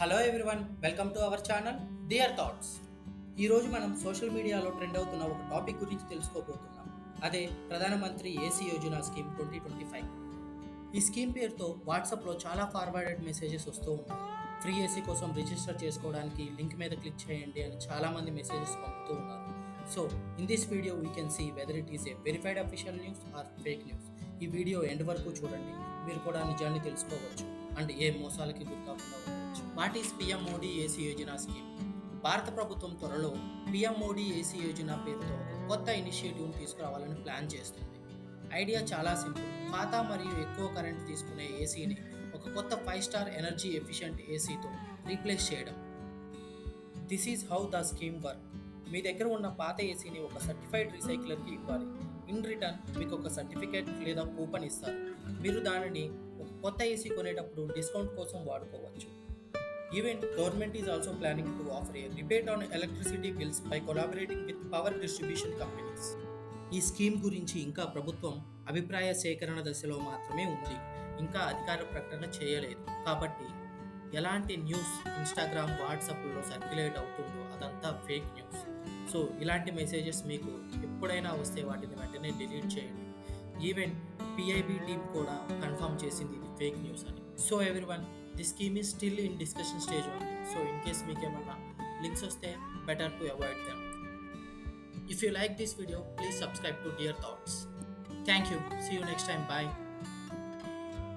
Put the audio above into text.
Hello everyone, welcome to our channel dear thoughts. ఈరోజు మనం social మీడియాలో ట్రెండ్ అవుతున్న ఒక టాపిక్ గురించి తెలుసుకోబోతున్నాం. అదే ప్రధానమంత్రి ఏసీ యోజన స్కీమ్ 2025. ఈ స్కీమ్ పేరుతో వాట్సాప్లో చాలా ఫార్వర్డెడ్ మెసేజెస్ వస్తూ ఉన్నాయి. ఫ్రీ ఏసీ కోసం రిజిస్టర్ చేసుకోవడానికి లింక్ మీద క్లిక్ చేయండి అని చాలామంది మెసేజెస్ పంపుతూ ఉన్నారు. So in this video we can see whether it is a verified official news or fake news. ఈ వీడియో ఎండ్ వరకు చూడండి, మీరు కూడా నిజాన్ని తెలుసుకోవచ్చు అండ్ ఏ మోసాలకి గురికాకుండా ఉండవచ్చు. What is PM Modi AC Yojana scheme? భారత ప్రభుత్వం త్వరలో పిఎం మోడీ ఏసీ యోజన పేరుతో ఒక కొత్త ఇనిషియేటివ్ని తీసుకురావాలని ప్లాన్ చేస్తుంది. ఐడియా చాలా సింపుల్. పాత మరియు ఎక్కువ కరెంట్ తీసుకునే ఏసీని ఒక కొత్త 5-స్టార్ ఎనర్జీ ఎఫిషియెంట్ ఏసీతో రీప్లేస్ చేయడం. This is how the scheme work. మీ దగ్గర ఉన్న పాత ఏసీని ఒక సర్టిఫైడ్ రీసైక్లర్కి ఇవ్వాలి. ఇన్ రిటర్న్ మీకు ఒక సర్టిఫికేట్ లేదా కూపన్ ఇస్తారు. మీరు దానిని ఒక కొత్త ఏసీ కొనేటప్పుడు డిస్కౌంట్ కోసం వాడుకోవచ్చు. Even government is also planning to offer A rebate on electricity bills by collaborating with power distribution companies. ఈ స్కీమ్ గురించి ఇంకా ప్రభుత్వం అభిప్రాయ సేకరణ దశలో మాత్రమే ఉంది. ఇంకా అధికార ప్రకటన చేయలేదు. కాబట్టి ఎలాంటి న్యూస్ ఇన్స్టాగ్రామ్, వాట్సాప్లో సర్క్యులేట్ అవుతుందో అదంతా ఫేక్ న్యూస్. సో ఇలాంటి మెసేజెస్ మీకు ఎప్పుడైనా వస్తే వాటిని వెంటనే డిలీట్ చేయండి. ఈవెన్ పిఐబి టీమ్ కూడా కన్ఫర్మ్ చేసింది ఇది ఫేక్ న్యూస్ అని. So everyone, the scheme is still in discussion stage only. So in case మీకు ఏమన్నా లింక్స్ వస్తే better to avoid them. If you like this video, please subscribe to Dear Thoughts. Thank you. See you next time. Bye.